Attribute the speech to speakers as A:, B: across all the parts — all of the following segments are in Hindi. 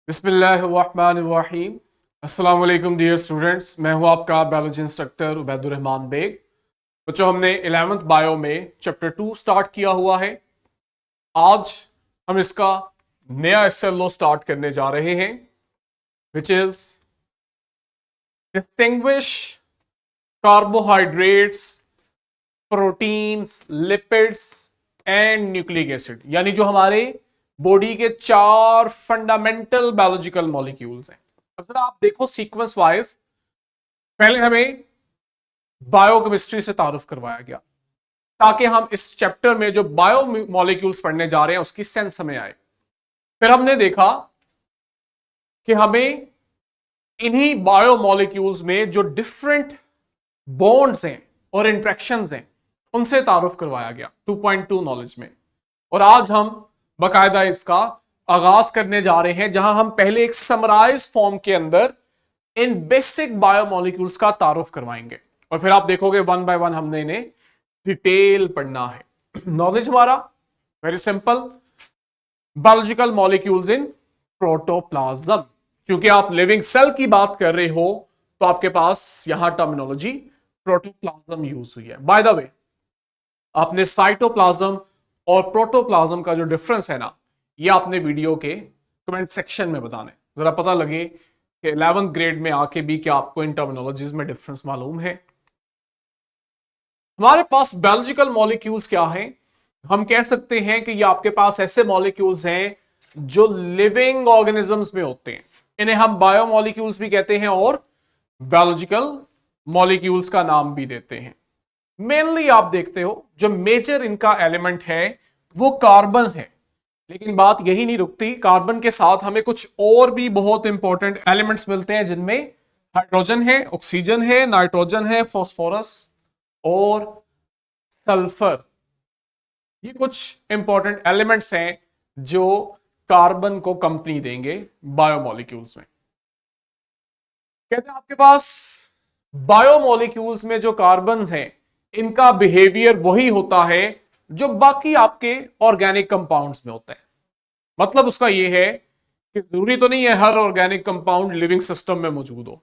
A: बिस्मिल्लाहिर्रहमानिर्रहीम। अस्सलाम वालेकुम डियर स्टूडेंट्स, मैं हूं आपका बायोलॉजी इंस्ट्रक्टर उबैदुर रहमान बेग। बच्चों, हमने 11th बायो में चैप्टर 2 स्टार्ट किया हुआ है। आज हम इसका नया एसएलओ स्टार्ट करने जा रहे हैं, which is distinguish carbohydrates, proteins, lipids and nucleic acid, यानी जो हमारे बॉडी के 4 फंडामेंटल बायोलॉजिकल मॉलिक्यूल्स हैं। अब जरा आप देखो सीक्वेंस वाइज, पहले हमें बायोकेमिस्ट्री से तारुफ करवाया गया ताकि हम इस चैप्टर में जो बायो मॉलिक्यूल्स पढ़ने जा रहे हैं उसकी सेंस हमें आए। फिर हमने देखा कि हमें इन्हीं बायो मॉलिक्यूल्स में जो डिफरेंट बॉन्ड्स हैं और इंट्रैक्शंस हैं उनसे तारुफ करवाया गया 2.2 नॉलेज में। और आज हम बाकायदा इसका आगाज करने जा रहे हैं, जहां हम पहले एक समराइज फॉर्म के अंदर इन बेसिक बायोमोलिक्यूल्स का तारुफ करवाएंगे और फिर आप देखोगे वन बाय वन हमने इन्हें डिटेल पढ़ना है। नॉलेज हमारा very simple, biological molecules in protoplasm. क्योंकि आप लिविंग सेल की बात कर रहे हो तो आपके पास यहां टर्मिनोलॉजी प्रोटोप्लाज्म यूज हुई है। बाय द वे, आपने साइटोप्लाज्म और प्रोटोप्लाज्म का जो डिफरेंस है ना, ये आपने वीडियो के कमेंट सेक्शन में बताने, जरा पता लगे कि 11th ग्रेड में आके भी क्या आपको इन टर्मिनोलॉजीज में डिफरेंस मालूम है। हमारे पास बायोलॉजिकल मॉलिक्यूल्स क्या हैं? हम कह सकते हैं कि ये आपके पास ऐसे मॉलिक्यूल्स हैं जो लिविंग ऑर्गेनिजम्स में होते हैं। इन्हें हम बायोमॉलिक्यूल्स भी कहते हैं और बायोलॉजिकल मॉलिक्यूल्स का नाम भी देते हैं। मेनली आप देखते हो जो मेजर इनका एलिमेंट है वो कार्बन है, लेकिन बात यही नहीं रुकती। कार्बन के साथ हमें कुछ और भी बहुत इंपॉर्टेंट एलिमेंट्स मिलते हैं, जिनमें हाइड्रोजन है, ऑक्सीजन है, नाइट्रोजन है, फास्फोरस और सल्फर। ये कुछ इंपॉर्टेंट एलिमेंट्स हैं जो कार्बन को कंपनी देंगे बायोमॉलिक्यूल्स में। कहते हैं आपके पास बायोमॉलिक्यूल्स में जो कार्बन है इनका बिहेवियर वही होता है जो बाकी आपके ऑर्गेनिक कंपाउंड्स में होता है। मतलब उसका यह है कि जरूरी तो नहीं है हर ऑर्गेनिक कंपाउंड लिविंग सिस्टम में मौजूद हो।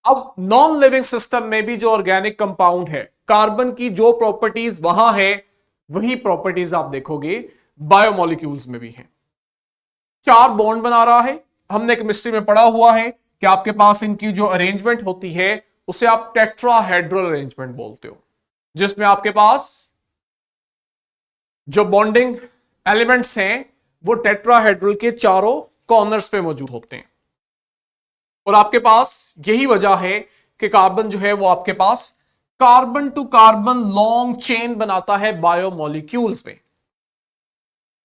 A: अब नॉन लिविंग सिस्टम में भी जो ऑर्गेनिक कंपाउंड है, कार्बन की जो प्रॉपर्टीज वहां है वही प्रॉपर्टीज आप देखोगे बायोमॉलिक्यूल्स में भी है। 4 बॉन्ड बना रहा है। हमने केमिस्ट्री में पढ़ा हुआ है कि आपके पास इनकी जो अरेंजमेंट होती है उसे आप टेट्राहेड्रल अरेंजमेंट बोलते हो, जिसमें आपके पास जो बॉन्डिंग एलिमेंट्स हैं वो टेट्राहेड्रल के चारों कॉर्नर्स पे मौजूद होते हैं। और आपके पास यही वजह है कि कार्बन जो है वो आपके पास carbon to carbon long chain बनाता है बायोमॉलिक्यूल्स में।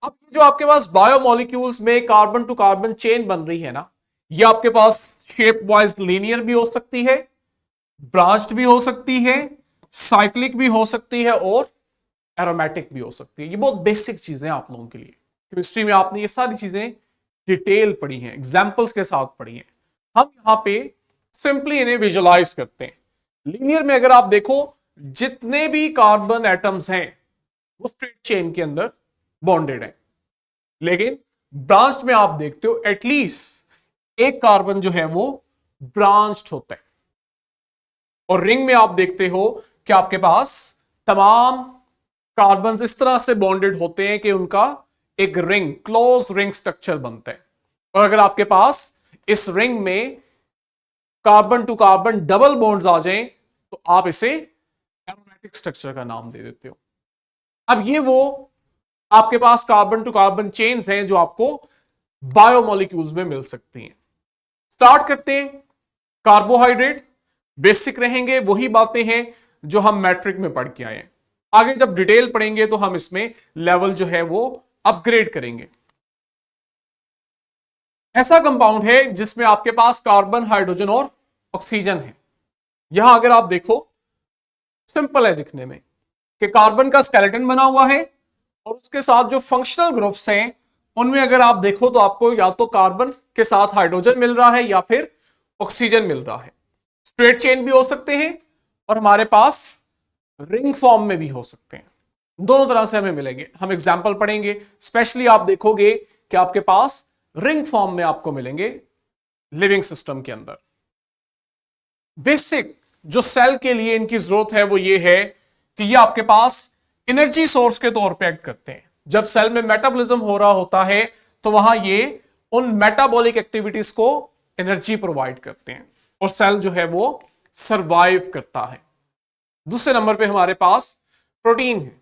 A: अब जो आपके पास बायोमॉलिक्यूल्स में कार्बन टू कार्बन चेन बन रही है ना, ये आपके पास शेप वाइज लीनियर भी हो सकती है, ब्रांच्ड भी हो सकती है, साइक्लिक भी हो सकती है और एरोमेटिक भी हो सकती है। ये बहुत बेसिक चीजें हैं आप लोगों के लिए। केमिस्ट्री में आपने ये सारी चीजें डिटेल पढ़ी हैं, एग्जांपल्स के साथ पढ़ी हैं। हम यहां पे सिंपली इन्हें विजुअलाइज करते हैं। लीनियर में अगर आप देखो जितने भी कार्बन एटम्स हैं वो स्ट्रेट चेन के अंदर बॉन्डेड है, लेकिन ब्रांच में आप देखते हो एटलीस्ट एक कार्बन जो है वो ब्रांच्ड होता है। और रिंग में आप देखते हो कि आपके पास तमाम कार्बन इस तरह से बॉन्डेड होते हैं कि उनका एक रिंग, क्लोज रिंग स्ट्रक्चर बनता है। और अगर आपके पास इस रिंग में carbon to carbon double bonds आ जाएं तो आप इसे एरोमेटिक स्ट्रक्चर का नाम दे देते हो। अब ये वो आपके पास कार्बन टू कार्बन चेन्स हैं जो आपको बायोमॉलिक्यूल्स में मिल सकती हैं। स्टार्ट करते हैं। कार्बोहाइड्रेट बेसिक रहेंगे, वही बातें हैं जो हम मैट्रिक में पढ़ के आए हैं। आगे जब डिटेल पढ़ेंगे तो हम इसमें लेवल जो है वो अपग्रेड करेंगे। ऐसा कंपाउंड है जिसमें आपके पास कार्बन, हाइड्रोजन और ऑक्सीजन है। यहां अगर आप देखो सिंपल है दिखने में कि कार्बन का स्केलेटन बना हुआ है और उसके साथ जो फंक्शनल ग्रुप्स हैं उनमें अगर आप देखो तो आपको या तो कार्बन के साथ हाइड्रोजन मिल रहा है या फिर ऑक्सीजन मिल रहा है। स्ट्रेट चेन भी हो सकते हैं और हमारे पास रिंग फॉर्म में भी हो सकते हैं। दोनों तरह से हमें मिलेंगे। हम एग्जाम्पल पढ़ेंगे। स्पेशली आप देखोगे कि आपके पास रिंग फॉर्म में आपको मिलेंगे लिविंग सिस्टम के अंदर। बेसिक जो सेल के लिए इनकी जरूरत है वो ये है कि ये आपके पास एनर्जी सोर्स के तौर पे एक्ट करते हैं। जब सेल में मेटाबॉलिज्म हो रहा होता है तो वहां ये उन मेटाबॉलिक एक्टिविटीज को एनर्जी प्रोवाइड करते हैं और सेल जो है वो सरवाइव करता है। दूसरे नंबर पे हमारे पास प्रोटीन है।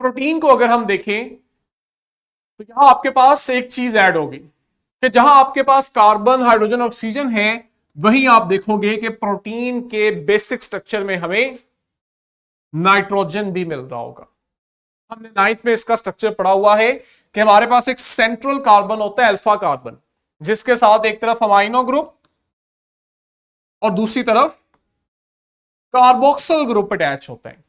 A: प्रोटीन को अगर हम देखें तो यहां आपके पास एक चीज ऐड होगी कि जहां आपके पास कार्बन, हाइड्रोजन, ऑक्सीजन है, वहीं आप देखोगे कि प्रोटीन के बेसिक स्ट्रक्चर में हमें नाइट्रोजन भी मिल रहा होगा। हमने 9th में इसका स्ट्रक्चर पढ़ा हुआ है कि हमारे पास एक सेंट्रल कार्बन होता है, अल्फा कार्बन, जिसके साथ एक तरफ अमाइनो ग्रुप और दूसरी तरफ कार्बोक्सिल ग्रुप अटैच होता है,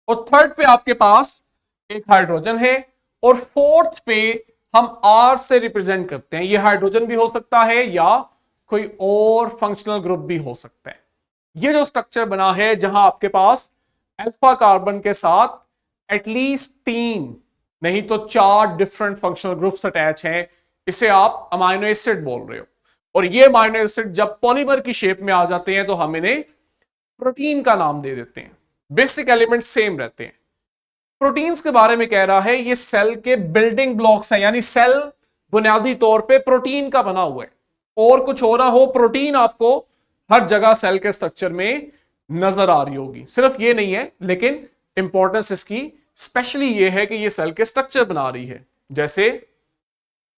A: और थर्ड पे आपके पास एक हाइड्रोजन है, और फोर्थ पे हम आर से रिप्रेजेंट करते हैं। यह हाइड्रोजन भी हो सकता है या कोई और फंक्शनल ग्रुप भी हो सकता है। यह जो स्ट्रक्चर बना है जहां आपके पास अल्फा कार्बन के साथ एटलीस्ट 3 नहीं तो 4 डिफरेंट फंक्शनल ग्रुप्स अटैच हैं, इसे आप अमाइनो एसिड बोल रहे हो। और ये अमाइनो एसिड जब पॉलीमर की शेप में आ जाते हैं तो हम इन्हें प्रोटीन का नाम दे देते हैं। बेसिक एलिमेंट सेम रहते हैं। प्रोटीन्स के बारे में कह रहा है ये सेल के बिल्डिंग ब्लॉक्स हैं, यानी सेल बुनियादी तौर पे प्रोटीन का बना हुआ है। और कुछ हो ना हो, प्रोटीन आपको हर जगह सेल के स्ट्रक्चर में नजर आ रही होगी। सिर्फ ये नहीं है, लेकिन इंपॉर्टेंस इसकी स्पेशली ये है कि ये सेल के स्ट्रक्चर बना रही है। जैसे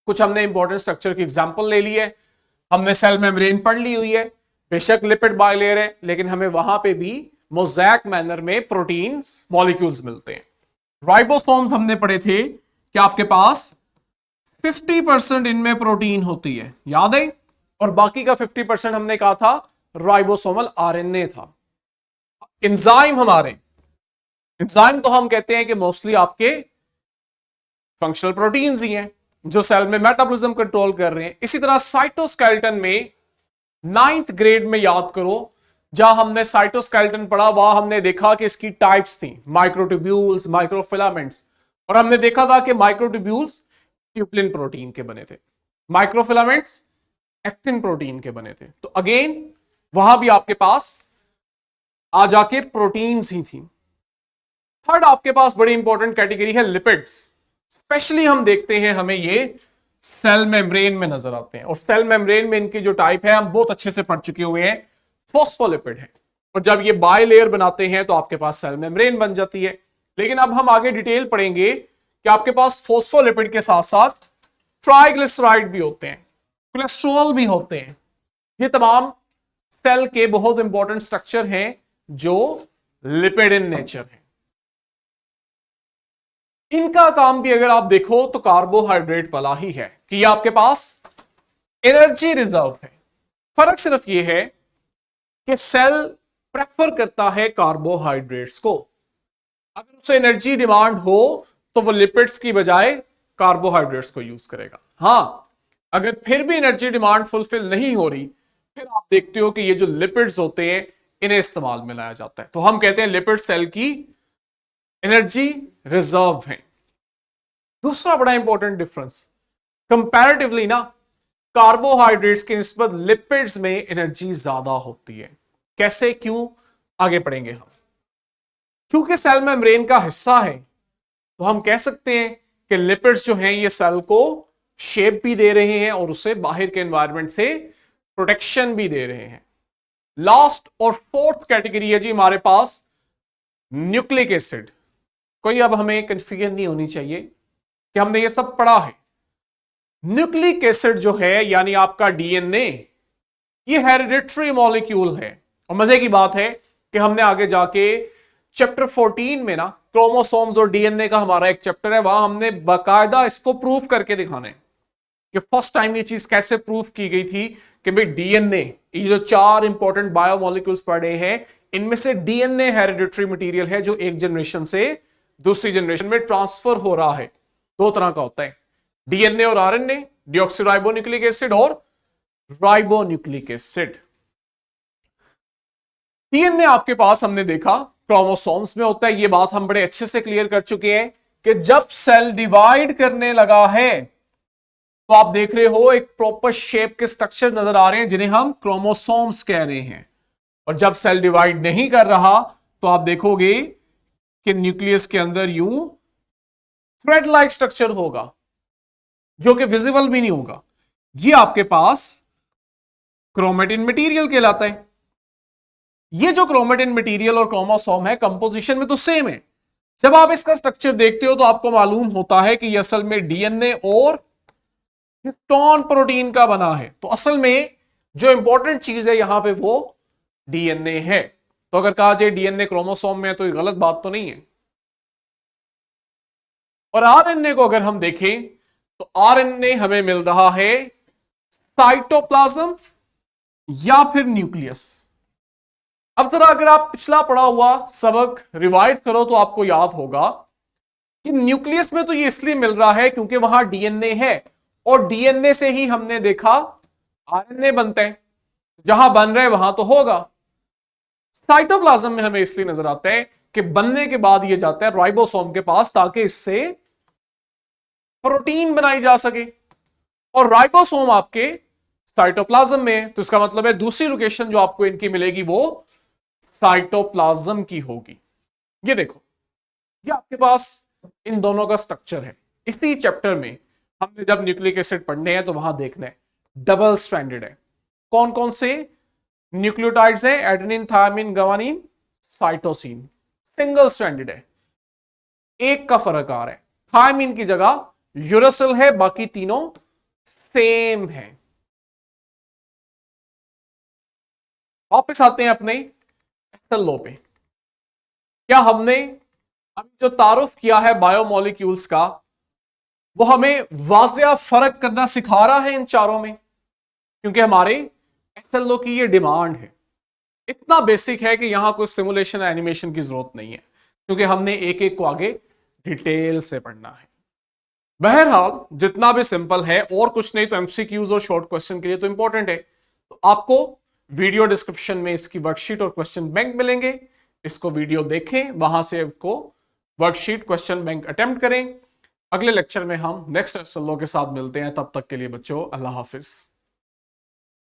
A: कुछ हमने इंपॉर्टेंट स्ट्रक्चर की एग्जांपल ले ली है, हमने सेल मेम्ब्रेन पढ़ ली हुई है, बेशक लिपिड बाइलेयर है, लेकिन हमें वहां पे भी मोज़ैक मैनर में प्रोटीन्स मॉलिक्यूल्स मिलते हैं। राइबोसोम्स हमने पढ़े थे कि आपके पास 50% इनमें प्रोटीन होती है, याद है, और बाकी का 50% हमने कहा था राइबोसोमल आरएनए था। एंजाइम एंजाइम तो हम कहते हैं कि मोस्टली आपके फंक्शनल प्रोटीन्स ही हैं जो सेल में मेटाबॉलिज्म कंट्रोल कर रहे हैं। इसी तरह साइटोस्केलेटन में 9th ग्रेड में याद करो, जहां हमने साइटोस्केलेटन पढ़ा, वहां हमने देखा कि इसकी टाइप्स थी, माइक्रोट्यूब्यूल्स, माइक्रोफिलामेंट्स, और हमने देखा था कि माइक्रोट्यूब्यूल्स ट्यूबलिन प्रोटीन के बने थे, माइक्रोफिलामेंट्स एक्टिन प्रोटीन के बने थे। तो अगेन वहां भी आपके पास आ जाके प्रोटीन्स ही थी। थर्ड आपके पास बड़ी इंपॉर्टेंट कैटेगरी है लिपिड्स। स्पेशली हम देखते हैं हमें ये सेल मेम्ब्रेन में नजर आते हैं, और सेल मेम्ब्रेन में इनकी जो टाइप है हम बहुत अच्छे से पढ़ चुके हुए हैं, फॉस्फोलिपिड है। और जब ये बाय लेयर बनाते हैं तो आपके पास सेल मेम्ब्रेन बन जाती है। लेकिन अब हम आगे डिटेल पढ़ेंगे कि आपके पास फॉस्फोलिपिड के साथ साथ ट्राइग्लिसराइड भी होते हैं, कोलेस्ट्रॉल भी होते हैं। ये तमाम सेल के बहुत इंपॉर्टेंट स्ट्रक्चर हैं जो लिपिड इन नेचर है। इनका काम भी अगर आप देखो तो कार्बोहाइड्रेट वाला ही है कि ये आपके पास एनर्जी रिजर्व है। फर्क सिर्फ ये है कि सेल प्रेफर करता है कार्बोहाइड्रेट्स को। अगर उसे एनर्जी डिमांड हो तो वो लिपिड्स की बजाय कार्बोहाइड्रेट्स को यूज करेगा। हां, अगर फिर भी एनर्जी डिमांड फुलफिल नहीं हो रही, फिर आप देखते हो कि ये जो लिपिड्स होते हैं इन्हें इस्तेमाल में लाया जाता है। तो हम कहते हैं लिपिड सेल की एनर्जी रिजर्व है। दूसरा बड़ा इंपॉर्टेंट डिफरेंस, कंपैरेटिवली ना कार्बोहाइड्रेट्स की निस्बत लिपिड्स में एनर्जी ज्यादा होती है। कैसे, क्यों, आगे पढ़ेंगे हम। चूंकि सेल मेम्ब्रेन का हिस्सा है तो हम कह सकते हैं कि लिपिड्स जो हैं ये सेल को शेप भी दे रहे हैं और उसे बाहर के एनवायरनमेंट से प्रोटेक्शन भी दे रहे हैं। लास्ट और फोर्थ कैटेगरी है जी हमारे पास न्यूक्लिक एसिड। कोई अब हमें कंफ्यूजन नहीं होनी चाहिए कि हमने ये सब पढ़ा है। न्यूक्लिक एसिड जो है यानी आपका डीएनए, ये हेरिडिटरी मॉलिक्यूल है। और मजे की बात है कि हमने आगे जाके चैप्टर 14 में ना क्रोमोसोम्स और डीएनए का हमारा एक चैप्टर है, वहां हमने बाकायदा इसको प्रूफ करके दिखाना है कि फर्स्ट टाइम ये चीज कैसे प्रूफ की गई थी कि भाई डीएनए, ये जो 4 इंपॉर्टेंट बायोमोलिक्यूल्स पढ़े हैं, इनमें से डीएनए हेरिडिटरी मटेरियल है जो एक जनरेशन से दूसरी जनरेशन में ट्रांसफर हो रहा है। 2 तरह का होता है, डीएनए और आरएनए, डीऑक्सीराइबोन्यूक्लिक एसिड और राइबोन्यूक्लिक एसिड। डीएनए आपके पास हमने देखा क्रोमोसोम्स में होता है। ये बात हम बड़े अच्छे से क्लियर कर चुके हैं कि जब सेल डिवाइड करने लगा है तो आप देख रहे हो एक प्रॉपर शेप के स्ट्रक्चर नजर आ रहे हैं जिन्हें हम क्रोमोसोम्स कह रहे हैं। और जब सेल डिवाइड नहीं कर रहा तो आप देखोगे कि न्यूक्लियस के अंदर यूं थ्रेड लाइक स्ट्रक्चर होगा जो कि विजिबल भी नहीं होगा। ये आपके पास क्रोमेटिन मटेरियल कहलाता है। ये जो क्रोमेटिन मटेरियल और क्रोमोसोम है कंपोजिशन में तो सेम है। जब आप इसका स्ट्रक्चर देखते हो तो आपको मालूम होता है कि यह असल में डीएनए और हिस्टोन प्रोटीन का बना है। तो असल में जो इंपॉर्टेंट चीज है यहां पे वो डीएनए है। तो अगर कहा जाए डीएनए क्रोमोसोम में है तो ये गलत बात तो नहीं है। और आरएनए को अगर हम देखें तो आरएनए हमें मिल रहा है साइटोप्लाज्म या फिर न्यूक्लियस। अब जरा अगर आप पिछला पढ़ा हुआ सबक रिवाइज करो तो आपको याद होगा कि न्यूक्लियस में तो ये इसलिए मिल रहा है क्योंकि वहां डीएनए है और डीएनए से ही हमने देखा आरएनए बनते हैं। जहां बन रहे वहां तो होगा। साइटोप्लाज्म में हमें इसलिए नजर आता है कि बनने के बाद ये जाता है राइबोसोम के पास ताकि इससे प्रोटीन बनाई जा सके। और राइबोसोम आपके साइटोप्लाज्म में, तो इसका मतलब है दूसरी लोकेशन जो आपको इनकी मिलेगी वो साइटोप्लाज्म की होगी। ये देखो, ये आपके पास इन दोनों का स्ट्रक्चर है। इसी चैप्टर में हमने जब न्यूक्लिक एसिड पढ़ने हैं तो वहां देखना है डबल स्ट्रैंडेड है। कौन कौन से न्यूक्लियोटाइड्स हैं? Adenine, thymine, guanine, cytosine. Single stranded है, एक का फर्क आ रहा है। थायमिन की जगह यूरेसिल है, बाकी तीनों सेम है। वापस आते हैं अपने एसएलओ पे। क्या हमने अभी जो तारुफ किया है बायोमोलिक्यूल्स का वो हमें वाजिया फर्क करना सिखा रहा है इन चारों में? क्योंकि हमारे एसएलओ की ये डिमांड है। इतना बेसिक है कि यहां कोई सिमुलेशन एनिमेशन की जरूरत नहीं है क्योंकि हमने एक एक को आगे डिटेल से पढ़ना है। बहरहाल जितना भी सिंपल है और कुछ नहीं तो एमसीक्यूज और शॉर्ट क्वेश्चन के लिए तो इंपॉर्टेंट है। तो आपको वीडियो डिस्क्रिप्शन में इसकी वर्कशीट और क्वेश्चन बैंक मिलेंगे। इसको वीडियो देखें, वहां से आपको वर्कशीट क्वेश्चन बैंक अटेम्प्ट करें। अगले लेक्चर में हम नेक्स्ट एसएलओ के साथ मिलते हैं। तब तक के लिए बच्चों अल्लाह हाफिज।